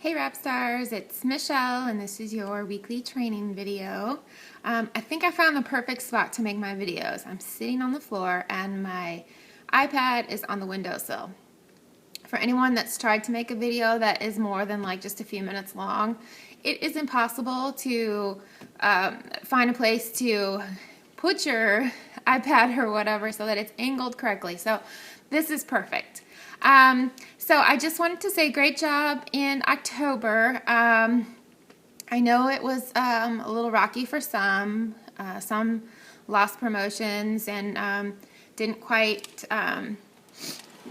Hey rap stars, it's Michelle and this is your weekly training video. I think I found the perfect spot to make my videos. I'm sitting on the floor and my iPad is on the windowsill. For anyone that's tried to make a video that is more than like just a few minutes long, it is impossible to find a place to put your iPad or whatever so that it's angled correctly. So this is perfect. So I just wanted to say great job in October. I know it was a little rocky for some lost promotions and didn't quite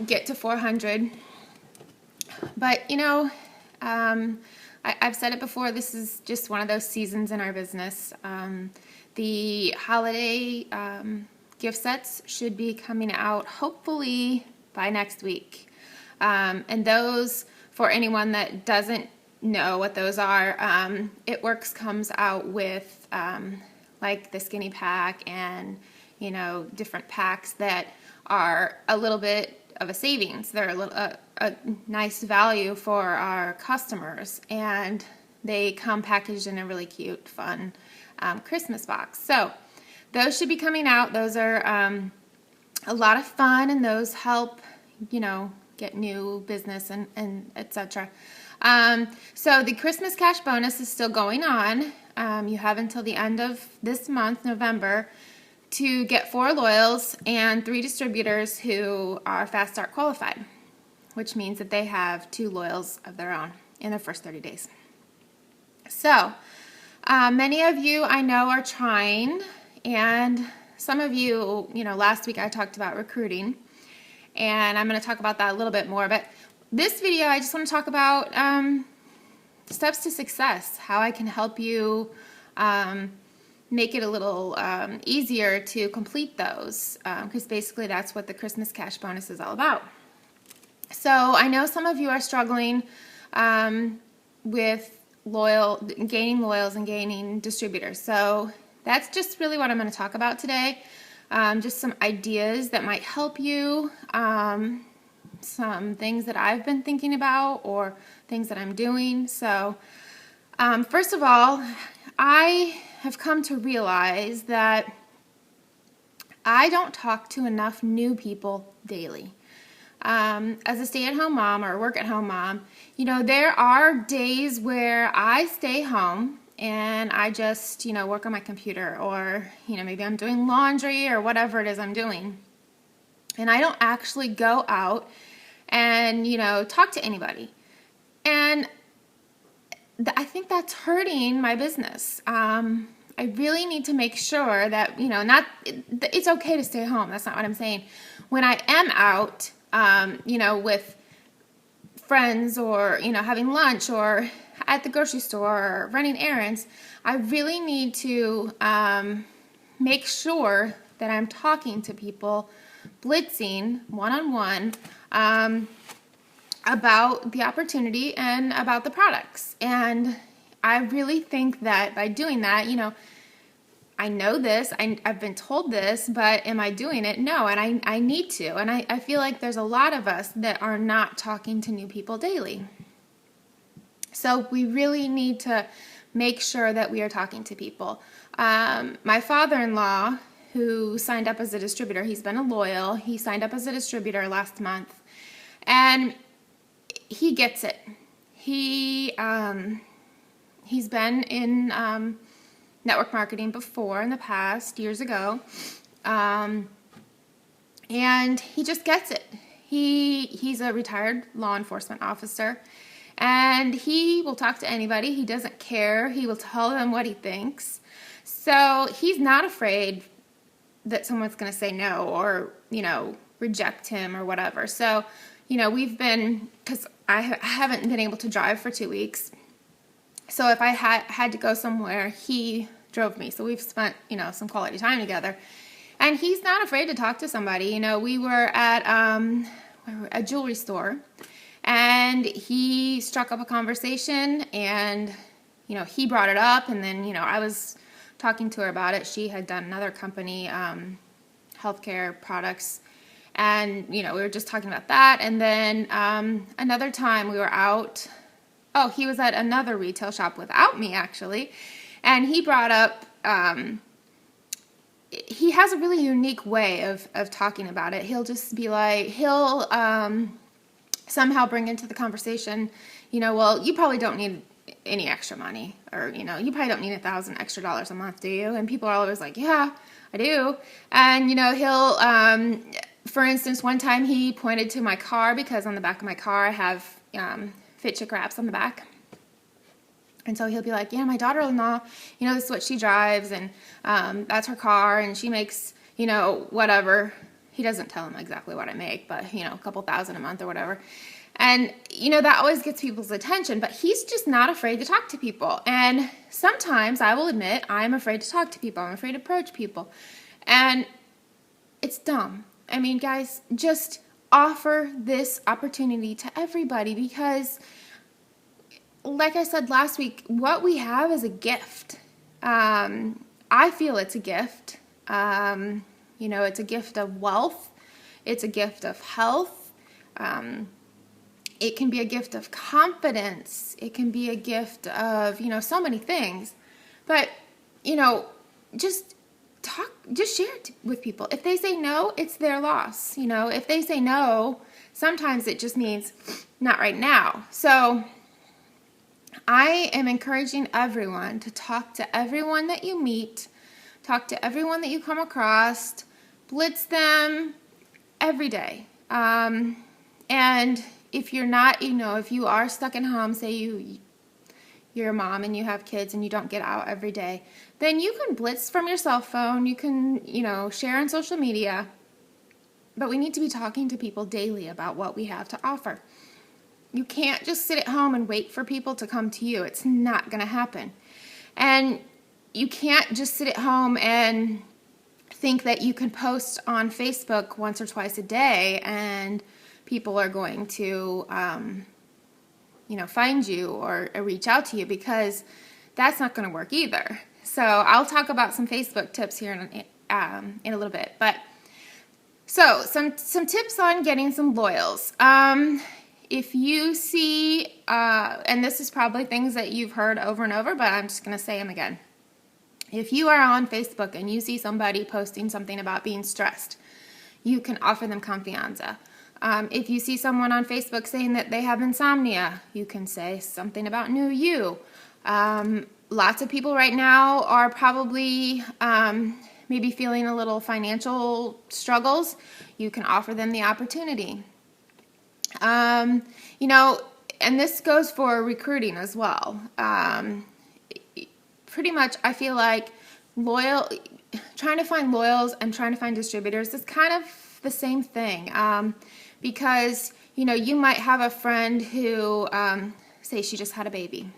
get to 400. But you know, I've said it before, this is just one of those seasons in our business. The holiday gift sets should be coming out hopefully by next week. And those, for anyone that doesn't know what those are, It Works comes out with like the skinny pack and, you know, different packs that are a little bit of a savings. They're a nice value for our customers, and they come packaged in a really cute, fun Christmas box. So those should be coming out. Those are a lot of fun, and those help, you know, get new business and etc. So the Christmas cash bonus is still going on. You have until the end of this month, November, to get 4 loyals and 3 distributors who are Fast Start qualified, which means that they have 2 loyals of their own in their first 30 days. So many of you I know are trying, and some of you, you know, last week I talked about recruiting, and I'm going to talk about that a little bit more. But this video, I just want to talk about steps to success, how I can help you make it a little easier to complete those, because basically that's what the Christmas cash bonus is all about. So I know some of you are struggling with gaining loyals and gaining distributors. So that's just really what I'm going to talk about today. Just some ideas that might help you, some things that I've been thinking about or things that I'm doing. So first of all, I have come to realize that I don't talk to enough new people daily. As a stay-at-home mom or a work-at-home mom, you know, there are days where I stay home and I just, you know, work on my computer, or, you know, maybe I'm doing laundry or whatever it is I'm doing. And I don't actually go out and, you know, talk to anybody. And I think that's hurting my business. I really need to make sure that, you know, it's okay to stay home. That's not what I'm saying. When I am out, you know, with friends, or, you know, having lunch, or at the grocery store, or running errands, I really need to make sure that I'm talking to people, blitzing one-on-one, about the opportunity and about the products. And I really think that by doing that, you know, I know this, I've been told this, but am I doing it? No, and I need to. And I feel like there's a lot of us that are not talking to new people daily. So we really need to make sure that we are talking to people. My father-in-law, who signed up as a distributor, he's been a loyal, he signed up as a distributor last month, and he gets it. He's been in network marketing before in the past, years ago, and he just gets it. He's a retired law enforcement officer, and he will talk to anybody. He doesn't care. He will tell them what he thinks. So he's not afraid that someone's going to say no, or, you know, reject him or whatever. So, you know, we've been, because I haven't been able to drive for 2 weeks. So if I had to go somewhere, he drove me. So we've spent, you know, some quality time together. And he's not afraid to talk to somebody. You know, we were at a jewelry store, and he struck up a conversation, and, you know, he brought it up, and then, you know, I was talking to her about it. She had done another company, healthcare products, and, you know, we were just talking about that. And then another time we were out oh, he was at another retail shop without me, actually, and he brought up, he has a really unique way of talking about it. He'll just be like, he'll somehow bring into the conversation, well, you probably don't need any extra money, or, you probably don't need $1,000 extra a month, do you? And people are always like, yeah, I do. And, he'll, for instance, one time he pointed to my car, because on the back of my car I have Fit Chick wraps on the back. And so he'll be like, yeah, my daughter-in-law, this is what she drives, and that's her car, and she makes, whatever. He doesn't tell him exactly what I make, but, a couple thousand a month or whatever. And, that always gets people's attention, but he's just not afraid to talk to people. And sometimes, I will admit, I'm afraid to talk to people. I'm afraid to approach people. And it's dumb. I mean, guys, just offer this opportunity to everybody, because like I said last week, what we have is a gift. I feel it's a gift. It's a gift of wealth. It's a gift of health. It can be a gift of confidence. It can be a gift of, so many things. But, just share it with people. If they say no, it's their loss. If they say no, sometimes it just means not right now. So I am encouraging everyone to talk to everyone that you meet, talk to everyone that you come across, blitz them every day. And if you're not, if you are stuck at home, say you're a mom and you have kids and you don't get out every day, then you can blitz from your cell phone. You can, share on social media. But we need to be talking to people daily about what we have to offer. You can't just sit at home and wait for people to come to you. It's not going to happen. And you can't just sit at home and think that you can post on Facebook once or twice a day and people are going to, find you or reach out to you, because that's not going to work either. So I'll talk about some Facebook tips here in a little bit. But so some tips on getting some loyals. If you see, and this is probably things that you've heard over and over, but I'm just going to say them again. If you are on Facebook and you see somebody posting something about being stressed, you can offer them confianza. If you see someone on Facebook saying that they have insomnia, you can say something about new you. Lots of people right now are probably maybe feeling a little financial struggles. You can offer them the opportunity. And this goes for recruiting as well. Pretty much, I feel like trying to find loyals and trying to find distributors is kind of the same thing. Because, you might have a friend who, say she just had a baby,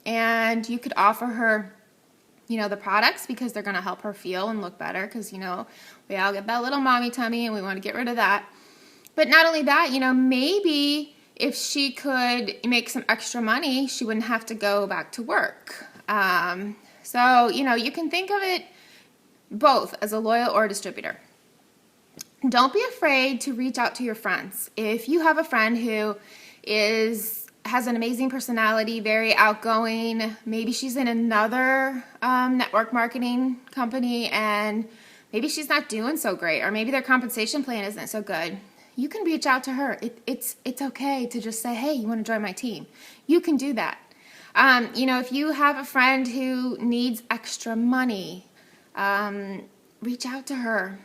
and you could offer her, the products, because they're going to help her feel and look better, because, we all get that little mommy tummy and we want to get rid of that. But not only that, maybe if she could make some extra money, she wouldn't have to go back to work. So, you can think of it both as a loyal or a distributor. Don't be afraid to reach out to your friends. If you have a friend who has an amazing personality, very outgoing, maybe she's in another network marketing company and maybe she's not doing so great, or maybe their compensation plan isn't so good, you can reach out to her. It's okay to just say, hey, you want to join my team? You can do that. If you have a friend who needs extra money, reach out to her.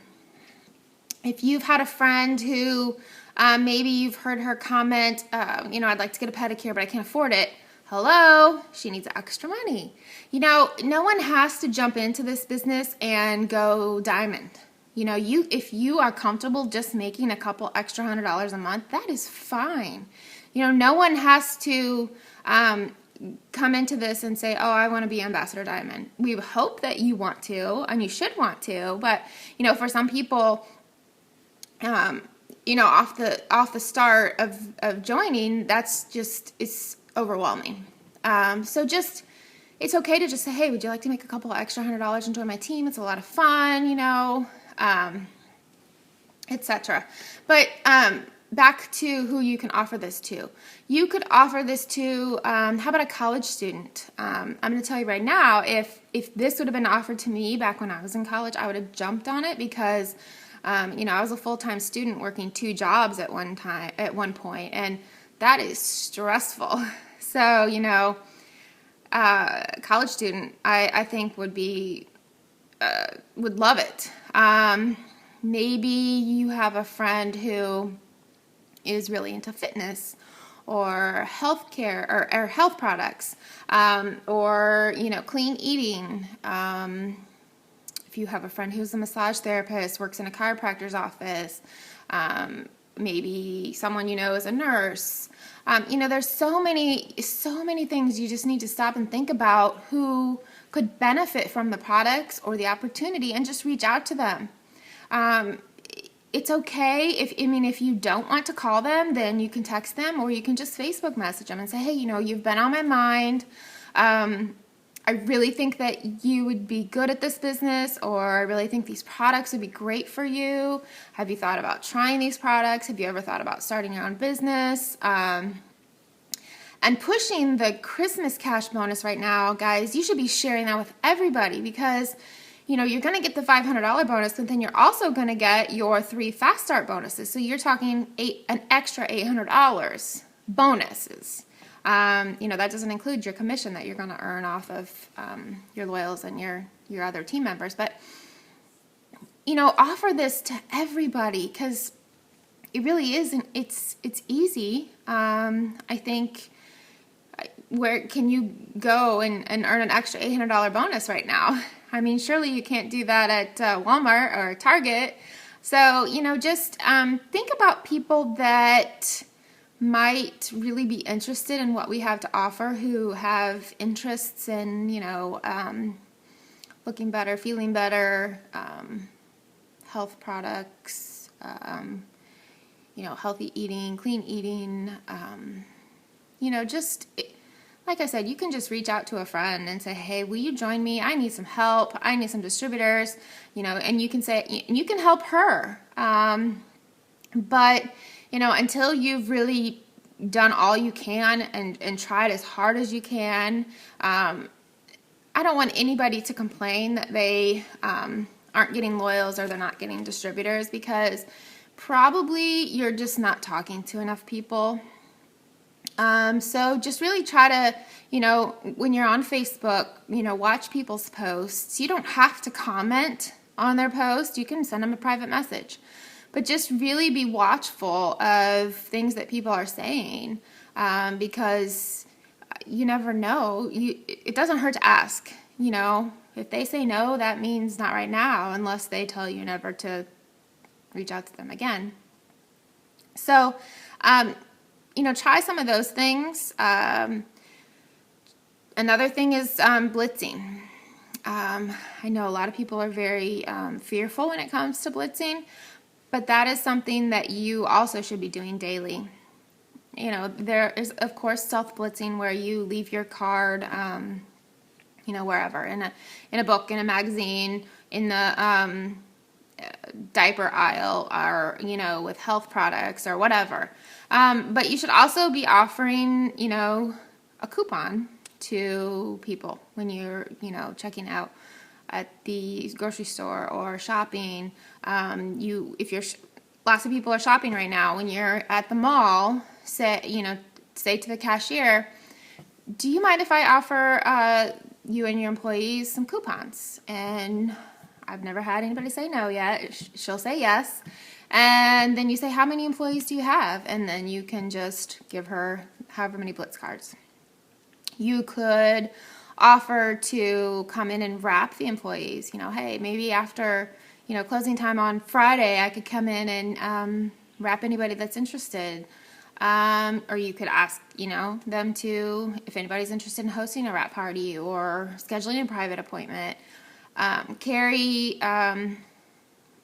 If you've had a friend who maybe you've heard her comment, I'd like to get a pedicure, but I can't afford it. Hello, she needs extra money. No one has to jump into this business and go diamond. If you are comfortable just making a couple extra $100 a month, that is fine. No one has to come into this and say, oh, I want to be Ambassador Diamond. We hope that you want to, and you should want to, but, for some people, off the start of joining, it's overwhelming. So it's okay to just say, hey, would you like to make a couple extra $100 and join my team? It's a lot of fun, etc. But back to who you can offer this to. You could offer this to, how about a college student? I'm going to tell you right now, if this would have been offered to me back when I was in college, I would have jumped on it because, I was a full-time student working 2 jobs at one point, and that is stressful. So, college student, I think would love it. Maybe you have a friend who is really into fitness or healthcare or health products, or clean eating. If you have a friend who's a massage therapist, works in a chiropractor's office, maybe someone is a nurse. There's so many things you just need to stop and think about who could benefit from the products or the opportunity, and just reach out to them. It's okay if you don't want to call them, then you can text them, or you can just Facebook message them and say, hey, you've been on my mind. I really think that you would be good at this business, or I really think these products would be great for you. Have you thought about trying these products? Have you ever thought about starting your own business? And pushing the Christmas cash bonus right now, guys, you should be sharing that with everybody, because you're going to get the $500 bonus, but then you're also going to get your 3 fast start bonuses. So you're talking an extra $800 bonuses. That doesn't include your commission that you're going to earn off of your loyals and your other team members. But, offer this to everybody, because it really isn't. It's easy. I think, where can you go and earn an extra $800 bonus right now? I mean, surely you can't do that at Walmart or Target. So, just think about people that might really be interested in what we have to offer, who have interests in, looking better, feeling better, health products, healthy eating, clean eating, like I said, you can just reach out to a friend and say, hey, will you join me? I need some help. I need some distributors, and you can say, you can help her. But, until you've really done all you can and tried as hard as you can, I don't want anybody to complain that they aren't getting loyals or they're not getting distributors, because probably you're just not talking to enough people. So just really try to, when you're on Facebook, watch people's posts. You don't have to comment on their post. You can send them a private message. But just really be watchful of things that people are saying, because you never know. It doesn't hurt to ask. If they say no, that means not right now, unless they tell you never to reach out to them again. So, try some of those things. Another thing is blitzing. I know a lot of people are very fearful when it comes to blitzing, but that is something that you also should be doing daily. There is, of course, stealth blitzing, where you leave your card, wherever, in a book, in a magazine, in the diaper aisle, or, with health products or whatever. But you should also be offering, a coupon to people when you're, checking out at the grocery store or shopping. Lots of people are shopping right now. When you're at the mall, say to the cashier, do you mind if I offer you and your employees some coupons? And I've never had anybody say no yet. She'll say yes. And then you say, how many employees do you have? And then you can just give her however many Blitz cards. You could offer to come in and wrap the employees. Hey, maybe after, closing time on Friday, I could come in and wrap anybody that's interested. Or you could ask, them to, if anybody's interested in hosting a wrap party or scheduling a private appointment. Carry,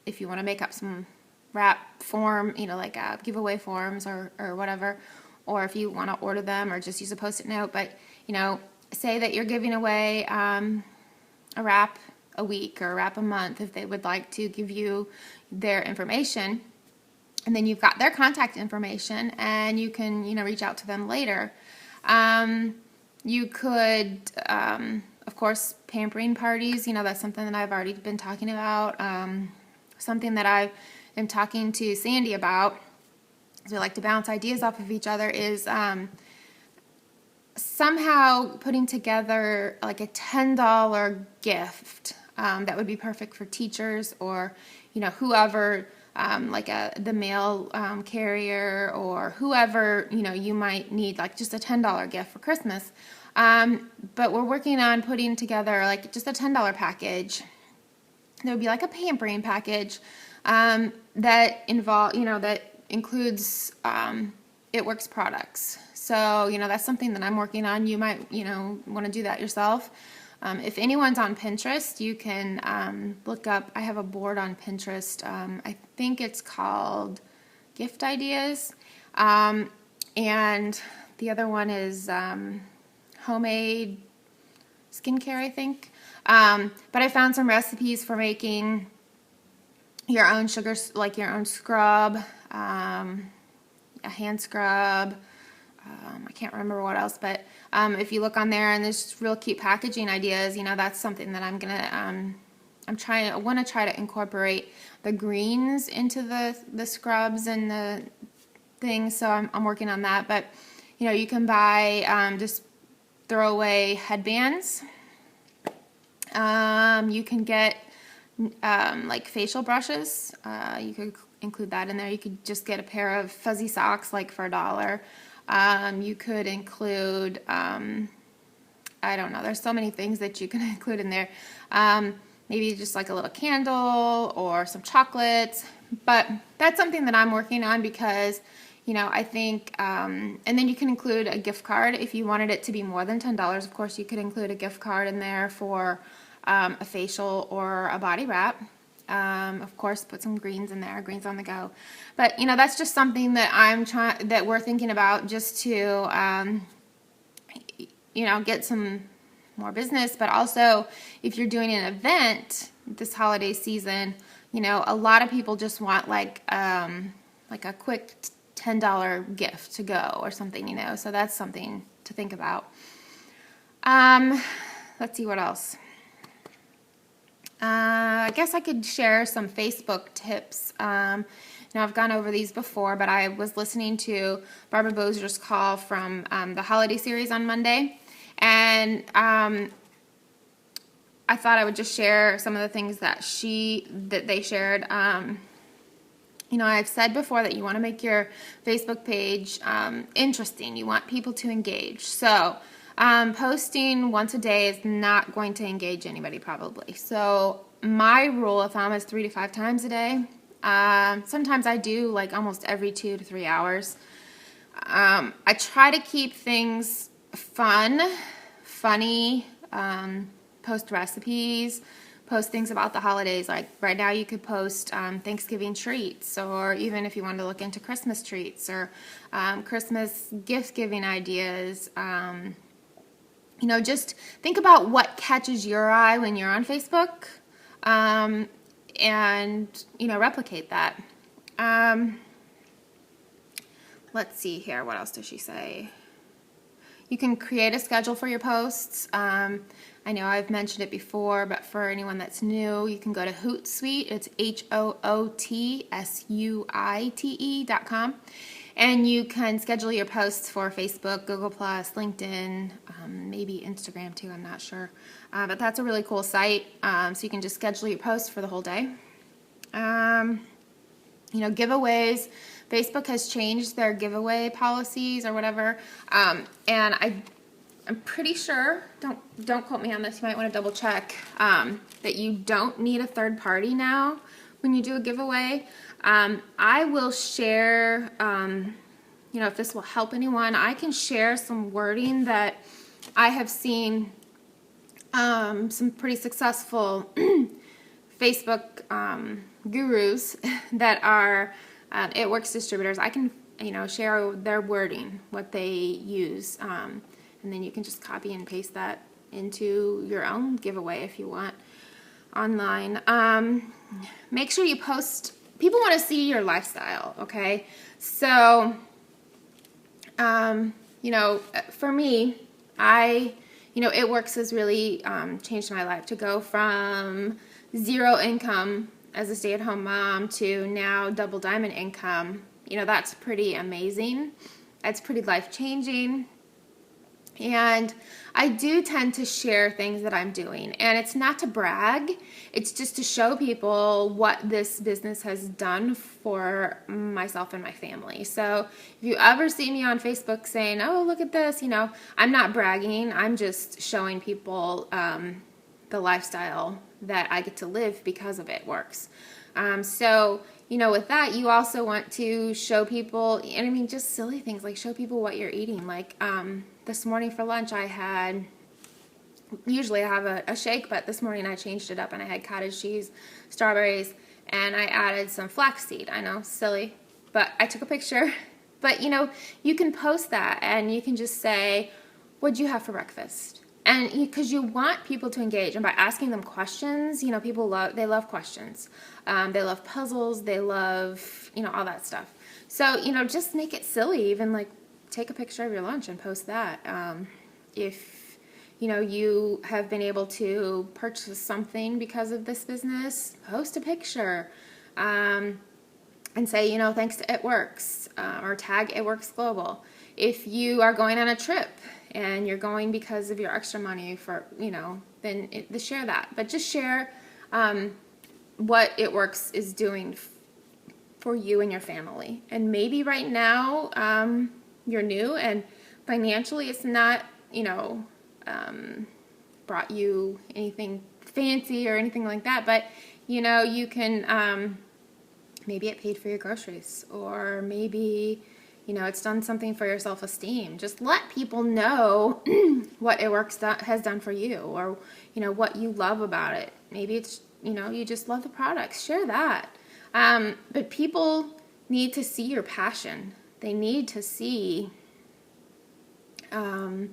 if you want to make up some wrap form, like giveaway forms or whatever, or if you want to order them or just use a Post-it note, but, say that you're giving away a wrap a week or a wrap a month if they would like to give you their information. And then you've got their contact information, and you can, reach out to them later. You could, of course, pampering parties, that's something that I've already been talking about. Something that I am talking to Sandy about, as we like to bounce ideas off of each other, is somehow putting together like a $10 gift that would be perfect for teachers or, whoever, like the mail carrier or whoever, you might need, like just a $10 gift for Christmas. But we're working on putting together like just a $10 package. There would be like a pampering package that that includes It Works products. So, that's something that I'm working on. You might, want to do that yourself. If anyone's on Pinterest, you can look up, I have a board on Pinterest. I think it's called Gift Ideas. And the other one is Homemade Skincare, I think. But I found some recipes for making your own sugar, like your own scrub, a hand scrub. I can't remember what else, but if you look on there, and there's real cute packaging ideas, that's something that I'm gonna I want to try to incorporate the greens into the scrubs and the things. So I'm working on that. But you can buy just throwaway headbands. You can get like facial brushes. You could include that in there. You could just get a pair of fuzzy socks, like for $1. You could include, I don't know, there's so many things that you can include in there. Maybe just like a little candle or some chocolates. But that's something that I'm working on because, I think, and then you can include a gift card if you wanted it to be more than $10. Of course, you could include a gift card in there for a facial or a body wrap. Of course, put some greens in there, greens on the go. But, that's just something that that we're thinking about, just to, get some more business. But also, if you're doing an event this holiday season, a lot of people just want like a quick $10 gift to go or something, so that's something to think about. Let's see what else. I guess I could share some Facebook tips. Now, I've gone over these before, but I was listening to Barbara Bozier's call from the holiday series on Monday, and I thought I would just share some of the things that they shared. I've said before that you want to make your Facebook page interesting. You want people to engage. So posting once a day is not going to engage anybody, probably. So my rule of thumb is 3 to 5 times a day. Sometimes I do like almost every 2 to 3 hours. I try to keep things funny, post recipes, post things about the holidays. Like right now you could post Thanksgiving treats, or even if you want to look into Christmas treats or Christmas gift giving ideas. Just think about what catches your eye when you're on Facebook, and replicate that. Let's see here. What else does she say? You can create a schedule for your posts. I know I've mentioned it before, but for anyone that's new, you can go to Hootsuite. It's HOOTSUITE.com. And you can schedule your posts for Facebook, Google+, LinkedIn, maybe Instagram too, I'm not sure. But that's a really cool site. So you can just schedule your posts for the whole day. Giveaways. Facebook has changed their giveaway policies or whatever. And I'm pretty sure, don't quote me on this, you might want to double check, that you don't need a third party now when you do a giveaway. I will share, if this will help anyone, I can share some wording that I have seen some pretty successful Facebook gurus that are It Works distributors. I can, share their wording, what they use, and then you can just copy and paste that into your own giveaway if you want online. Make sure you post people want to see your lifestyle, okay? So, you know, for me, It Works has really changed my life to go from zero income as a stay-at-home mom to now double diamond income. You know, that's pretty amazing. That's pretty life-changing. And I do tend to share things that I'm doing. And it's not to brag. It's just to show people what this business has done for myself and my family. So if you ever see me on Facebook saying, oh, look at this, you know, I'm not bragging. I'm just showing people the lifestyle that I get to live because of It Works. So, you know, with that, you also want to show people, and I mean, just silly things, like show people what you're eating. Like this morning for lunch, usually I have a shake, but this morning I changed it up and I had cottage cheese, strawberries, and I added some flaxseed. I know, silly, but I took a picture. But, you know, you can post that and you can just say, what'd you have for breakfast? And because you want people to engage, and by asking them questions, you know, they love questions. They love puzzles. They love, you know, all that stuff. So, you know, just make it silly. Even like take a picture of your lunch and post that. If, you know, you have been able to purchase something because of this business, post a picture and say, you know, thanks to It Works, or tag It Works Global. If you are going on a trip and you're going because of your extra money for, you know, then share that. But just share what It Works is doing for you and your family. And maybe right now you're new and financially it's not, you know, brought you anything fancy or anything like that. But, you know, you can, maybe it paid for your groceries, or maybe, you know, it's done something for your self-esteem. Just let people know what It Works has done for you, or, you know, what you love about it. Maybe it's, you know, you just love the products. Share that. But people need to see your passion. They need to see, you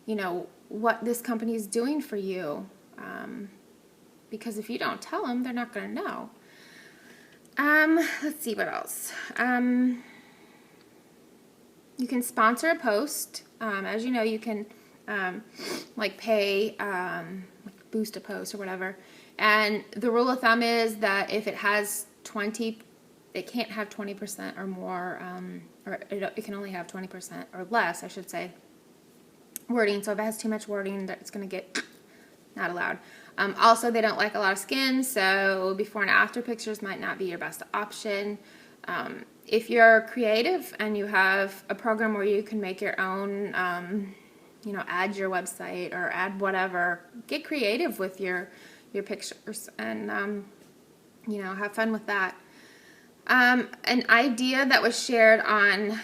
know, what this company is doing for you. Because if you don't tell them, they're not going to know. Let's see what else. You can sponsor a post. As you know, you can like pay, like boost a post or whatever. And the rule of thumb is that if it has 20, it can't have 20% or more, or it can only have 20% or less, I should say, wording. So if it has too much wording, it's going to get not allowed. Also, they don't like a lot of skin, so before and after pictures might not be your best option. If you're creative and you have a program where you can make your own, you know, add your website or add whatever, get creative with your pictures and, you know, have fun with that. An idea that was shared on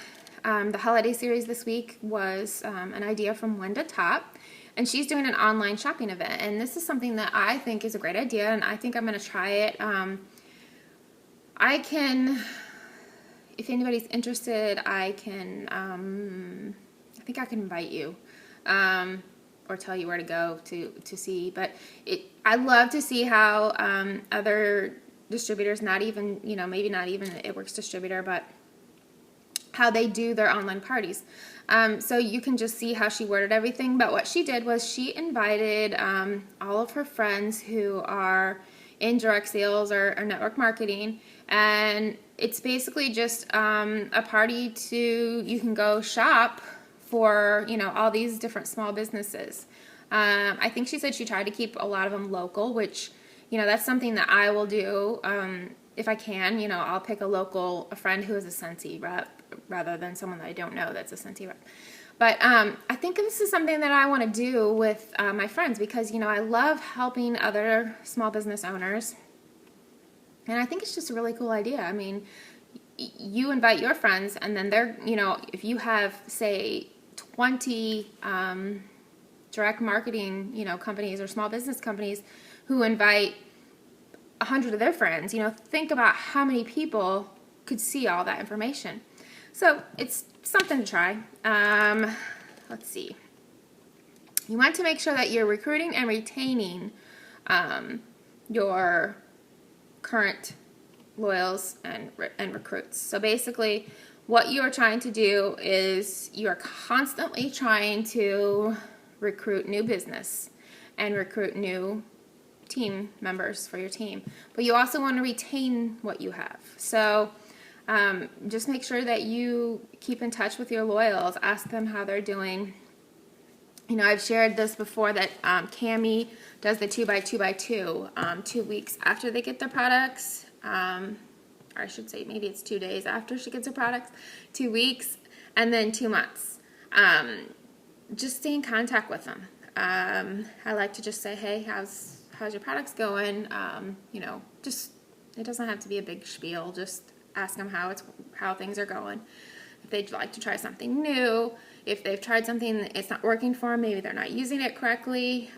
the holiday series this week was an idea from Linda Top. And she's doing an online shopping event. And this is something that I think is a great idea, and I think I'm going to try it. I can, if anybody's interested, I can, I think I can invite you or tell you where to go to see. But I love to see how other distributors, not even, you know, maybe not even an It Works distributor, but how they do their online parties. So you can just see how she worded everything. But what she did was she invited all of her friends who are in direct sales or network marketing. And it's basically just a party you can go shop for, you know, all these different small businesses. I think she said she tried to keep a lot of them local, which, you know, that's something that I will do. If I can, you know, I'll pick a friend who is a Scentsy rep rather than someone that I don't know that's a Scentsy rep. But I think this is something that I want to do with my friends because, you know, I love helping other small business owners. And I think it's just a really cool idea. I mean, you invite your friends and then they're, you know, if you have, say, 20 direct marketing, you know, companies or small business companies who invite 100 of their friends, you know, think about how many people could see all that information. So it's something to try. Let's see. You want to make sure that you're recruiting and retaining your current, loyals and recruits. So basically, what you are trying to do is you are constantly trying to recruit new business and recruit new team members for your team. But you also want to retain what you have. So just make sure that you keep in touch with your loyals. Ask them how they're doing. You know, I've shared this before that Cami does the 2x2x2 2 weeks after they get their products. Or I should say maybe it's 2 days after she gets her products, 2 weeks, and then 2 months. Just stay in contact with them. I like to just say, hey, how's your products going? You know, just, it doesn't have to be a big spiel. Just ask them how things are going. If they'd like to try something new, if they've tried something that it's not working for them, maybe they're not using it correctly.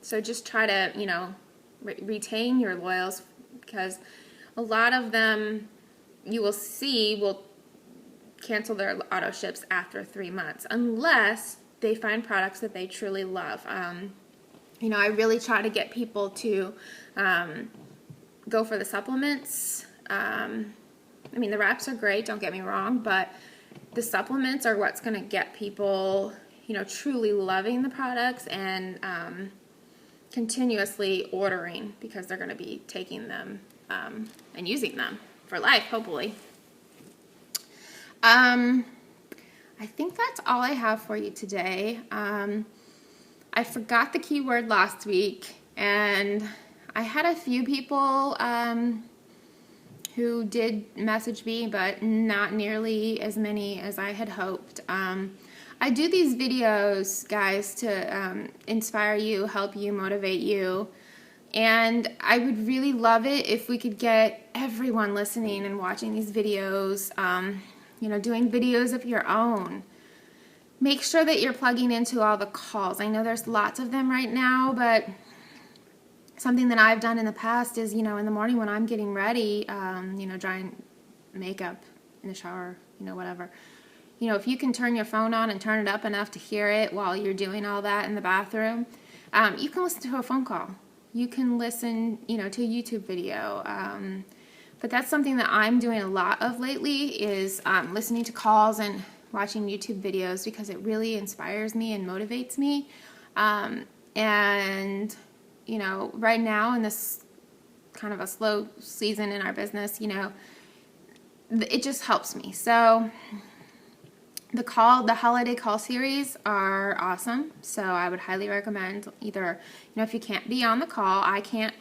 So just try to, you know, retain your loyals, because a lot of them you will see will cancel their auto ships after 3 months unless they find products that they truly love. You know, I really try to get people to go for the supplements. I mean, the wraps are great, don't get me wrong, but the supplements are what's going to get people, you know, truly loving the products and continuously ordering, because they're going to be taking them and using them for life, hopefully. I think that's all I have for you today. I forgot the keyword last week, and I had a few people who did message me, but not nearly as many as I had hoped. I do these videos, guys, to inspire you, help you, motivate you, and I would really love it if we could get everyone listening and watching these videos, you know, doing videos of your own. Make sure that you're plugging into all the calls. I know there's lots of them right now, but something that I've done in the past is, you know, in the morning when I'm getting ready, you know, drying makeup in the shower, you know, whatever. You know, if you can turn your phone on and turn it up enough to hear it while you're doing all that in the bathroom, you can listen to a phone call. You can listen, you know, to a YouTube video. But that's something that I'm doing a lot of lately is listening to calls and watching YouTube videos, because it really inspires me and motivates me. And you know, right now in this kind of a slow season in our business, you know, it just helps me. So the holiday call series are awesome. So I would highly recommend either, you know, if you can't be on the call, I can't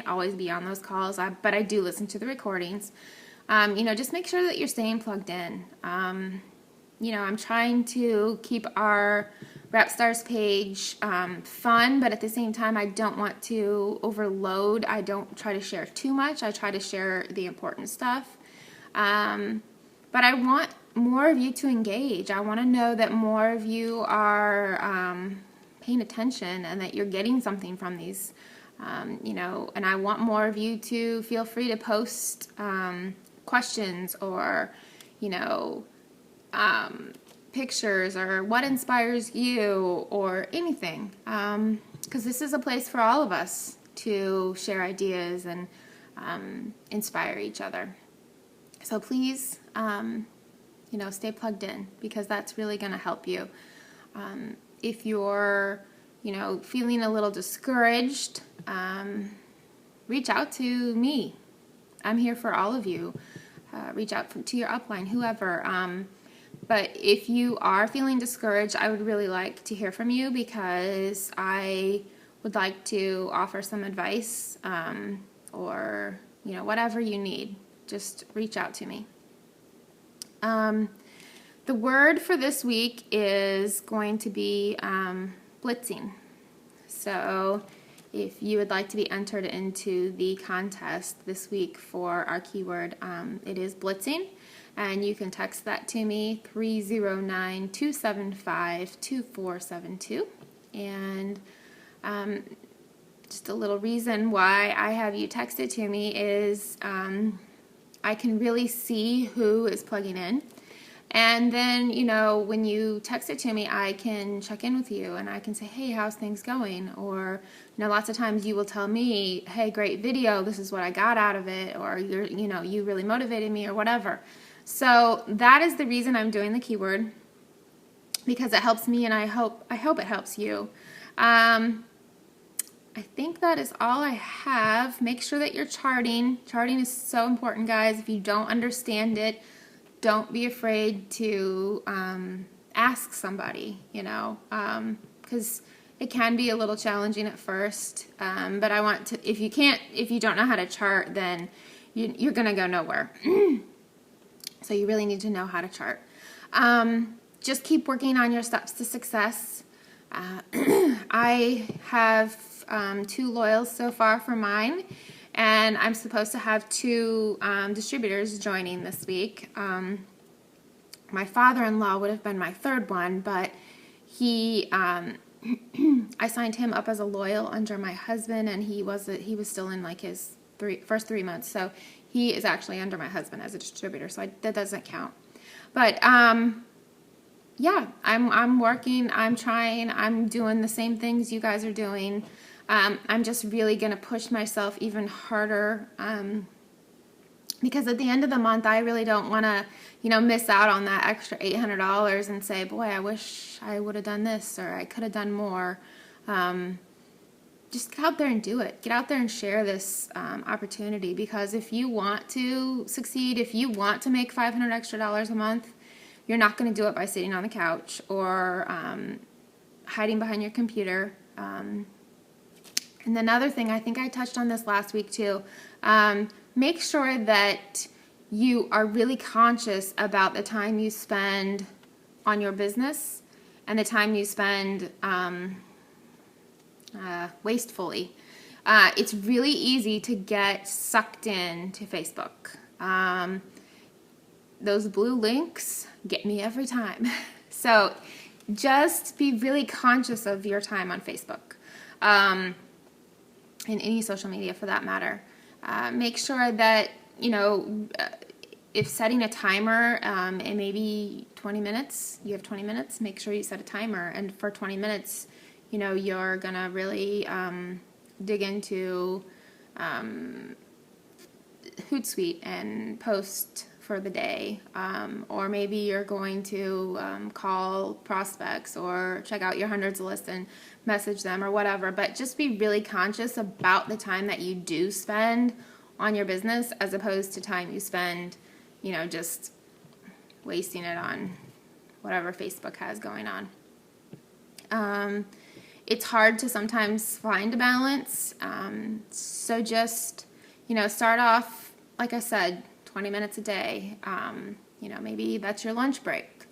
always be on those calls, but I do listen to the recordings. You know, just make sure that you're staying plugged in. You know, I'm trying to keep our Rep Starzz page fun, but at the same time, I don't want to overload. I don't try to share too much. I try to share the important stuff. But I want more of you to engage. I want to know that more of you are paying attention and that you're getting something from these, you know, and I want more of you to feel free to post questions or, you know, pictures or what inspires you or anything, because this is a place for all of us to share ideas and inspire each other. So please, you know, stay plugged in, because that's really going to help you. If you're, you know, feeling a little discouraged, reach out to me. I'm here for all of you. Reach out to your upline, whoever. But if you are feeling discouraged, I would really like to hear from you, because I would like to offer some advice or, you know, whatever you need. Just reach out to me. The word for this week is going to be blitzing. So if you would like to be entered into the contest this week for our keyword, it is blitzing. And you can text that to me, 309-275-2472. And just a little reason why I have you text it to me is I can really see who is plugging in. And then, you know, when you text it to me, I can check in with you and I can say, hey, how's things going? Or, you know, lots of times you will tell me, hey, great video, this is what I got out of it, or you know, you really motivated me, or whatever. So that is the reason I'm doing the keyword, because it helps me, and I hope it helps you. I think that is all I have. Make sure that you're charting. Charting is so important, guys. If you don't understand it, don't be afraid to ask somebody, you know, because it can be a little challenging at first. But I want to, if you don't know how to chart, then you're going to go nowhere. So you really need to know how to chart. Just keep working on your steps to success. I have 2 loyals so far for mine, and I'm supposed to have 2 distributors joining this week. My father-in-law would have been my 3rd one, but he I signed him up as a loyal under my husband, and he was still in like his first 3 months, so he is actually under my husband as a distributor, so that doesn't count. But yeah, I'm working, I'm trying, I'm doing the same things you guys are doing. I'm just really going to push myself even harder, because at the end of the month, I really don't want to, you know, miss out on that extra $800 and say, boy, I wish I would have done this, or I could have done more. Just get out there and do it. Get out there and share this opportunity, because if you want to succeed, if you want to make $500 extra a month, you're not going to do it by sitting on the couch or hiding behind your computer. And another thing, I think I touched on this last week too, make sure that you are really conscious about the time you spend on your business and the time you spend wastefully. It's really easy to get sucked into Facebook. Those blue links get me every time. So just be really conscious of your time on Facebook, and any social media for that matter. Make sure that, you know, if setting a timer, it may be 20 minutes, you have 20 minutes, make sure you set a timer, and for 20 minutes, you know, you're gonna really dig into Hootsuite and post for the day, or maybe you're going to call prospects or check out your hundreds list and message them or whatever. But just be really conscious about the time that you do spend on your business, as opposed to time you spend, you know, just wasting it on whatever Facebook has going on. It's hard to sometimes find a balance, so just, you know, start off, like I said, 20 minutes a day. You know, maybe that's your lunch break,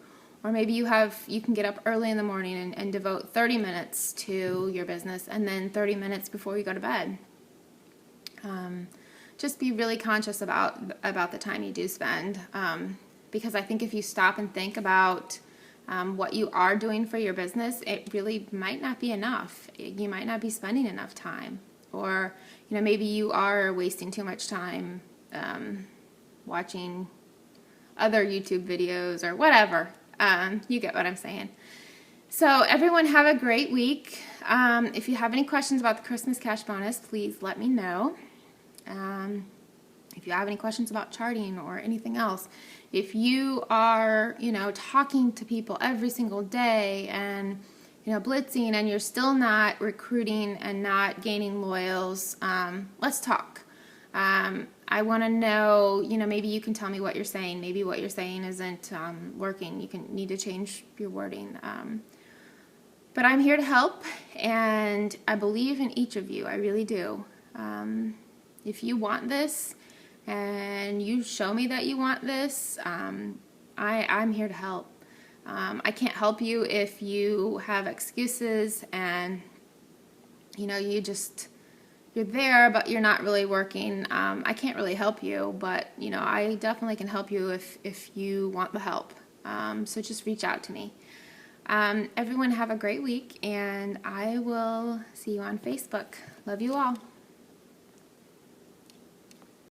or maybe you can get up early in the morning and devote 30 minutes to your business, and then 30 minutes before you go to bed. Just be really conscious about the time you do spend, because I think if you stop and think about what you are doing for your business, it really might not be enough. You might not be spending enough time, or, you know, maybe you are wasting too much time watching other YouTube videos or whatever. You get what I'm saying. So everyone, have a great week. If you have any questions about the Christmas cash bonus, please let me know. If you have any questions about charting or anything else, if you are, you know, talking to people every single day and, you know, blitzing, and you're still not recruiting and not gaining loyals, let's talk. I want to know, you know, maybe you can tell me what you're saying. Maybe what you're saying isn't working. You need to change your wording. But I'm here to help, and I believe in each of you. I really do. If you want this, and you show me that you want this, I'm here to help. I can't help you if you have excuses and, you know, you're there, but you're not really working. I can't really help you, but, you know, I definitely can help you if you want the help. So just reach out to me. Everyone have a great week, and I will see you on Facebook. Love you all.